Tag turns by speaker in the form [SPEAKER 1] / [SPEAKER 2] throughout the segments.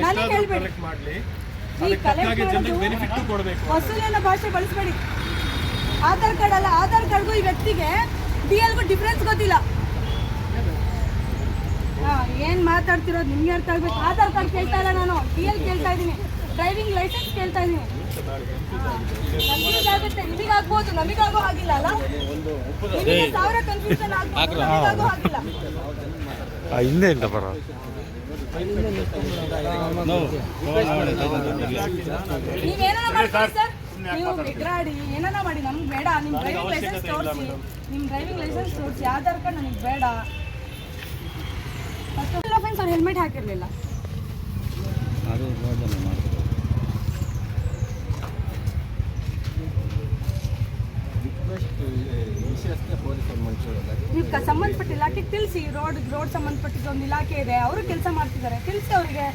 [SPEAKER 1] ನನಗೆ ಹೇಳ್ಬೇಡಿ. ಈ ವಸೂಲಿ ಅನ್ನೋ ಭಾಷೆ ಬಳಸಬೇಡಿ. ಆಧಾರ್ ಕಾರ್ಡ್ ಅಲ್ಲ, ಆಧಾರ್ ಕಾರ್ಡ್ಗೂ ಈ ವ್ಯಕ್ತಿಗೆ DLಗೂ ಡಿಫ್ರೆನ್ಸ್ ಗೊತ್ತಿಲ್ಲ. ಏನ್ ಮಾತಾಡ್ತಿರೋದು ನಿಮ್ಗೆ ಅರ್ಥ ಆಗ್ಬೇಕು. ಆಧಾರ್ ಕಾರ್ಡ್ ಕೇಳ್ತಾ ಇಲ್ಲ ನಾನು, DL ಕೇಳ್ತಾ ಇದ್ದೀನಿ, ಡ್ರೈವಿಂಗ್ ಲೈಸೆನ್ಸ್ ಕೇಳ್ತಾ ಇದ್ದೀನಿ. ಆಗುತ್ತೆ, ನಿಮಗಾಗ್ಬೋದು, ನಮಗಾಗೋ ಹಾಗಿಲ್ಲ ಅಲ್ಲ. ನಿಮಗೆ 1000 ಕನ್ಫ್ಯೂಷನ್ ಆಗ್ಬೋದು, ನಮಗಾಗೋ ಹಾಗಿಲ್ಲ.
[SPEAKER 2] ಹಿಂದೆ ಇಂದ ಬರೋ
[SPEAKER 1] ನೀವೇನ ಮಾಡಿ ಸರ್, ನೀವು ಬಿಗ್ರಾಡಿ ಏನಾರ ಮಾಡಿ, ನಮ್ಗೆ ಬೇಡ. ನಿಮ್ಮ ಡ್ರೈವಿಂಗ್ ಲೈಸೆನ್ಸ್ ತೋರಿಸಿ, ನಿಮ್ಮ ಡ್ರೈವಿಂಗ್ ಲೈಸೆನ್ಸ್ ತೋರಿಸಿ, ಆಧಾರ್ ಕಾರ್ಡ್ ನನಗೆ ಬೇಡ. ಫಸ್ಟ್ ಆಫೆನ್ಸ್ ಅವ್ರು ಹೆಲ್ಮೆಟ್ ಹಾಕಿರಲಿಲ್ಲ. ನೀವು ಸಂಬಂಧಪಟ್ಟ ಇಲಾಖೆಗೆ ತಿಳಿಸಿ. ರೋಡ್ ಸಂಬಂಧಪಟ್ಟಿದ್ದು ಒಂದು ಇಲಾಖೆ ಇದೆ, ಅವರು ಕೆಲಸ ಮಾಡ್ತಿದ್ದಾರೆ, ತಿಳಿಸಿ ಅವರಿಗೆ.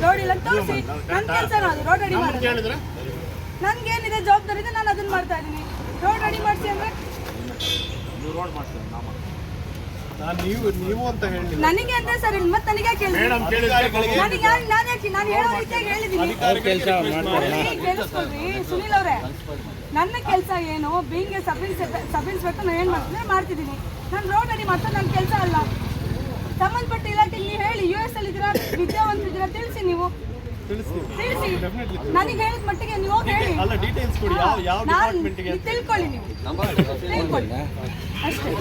[SPEAKER 1] ರೋಡ್ ಇಲ್ಲ ತೋರಿಸಿ. ನನ್ನ ಕೆಲಸ ಅದು ರೋಡ್ ರೆಡಿ ಮಾಡೋದು. ನನ್ಗೇನಿದೆ ಜವಾಬ್ದಾರಿ ಇದೆ, ನಾನು ಅದನ್ನ ಮಾಡ್ತಾ ಇದ್ದೀನಿ. ರೋಡ್ ರೆಡಿ ಮಾಡಿಸಿ ಅಂದ್ರೆ ನನಗೆ ಅಂದ್ರೆ ಸರ್, ಮತ್ತೆ ನನಗೆ ಕೇಳಿದ್ರಿ. ನಾನು ಹೇಳೋ ರೀತಿಯಾಗಿ ಹೇಳಿದ್ದೀನಿ. ಕೇಳಿಸ್ಕೊಳ್ರಿ ಸುನೀಲ್ ಅವರೇ, ನನ್ನ ಕೆಲಸ ಏನು? ಬೀಂಗ್ ಸಬ್ ಇನ್ಸ್ಪೆಕ್ಟರ್ ನಾನು ಏನು ಮಾಡ್ತಿದ್ದೀನಿ. ನಾನು ರೋಡ್ ರೆಡಿ ಮಾಡ್ತಾ ನನ್ನ ಕೆಲಸ ಅಲ್ಲ. ಸಂಬಂಧಪಟ್ಟ ಇಲಾಖೆಗೆ ನೀವು ಹೇಳಿ, US ಅಲ್ಲಿ ಇದ್ದೀರಾ, ವಿದ್ಯಾವಂತರಿದ್ದೀರಾ, ತಿಳಿಸಿ. ನೀವು ತಿಳಿಸಿ. ನನಗೆ ಹೇಳಿದ ಮಟ್ಟಿಗೆ ನೀವು ಹೇಳಿ, ತಿಳ್ಕೊಳ್ಳಿ. ನೀವು ತಿಳ್ಕೊಳ್ಳಿ ಅಷ್ಟೇ.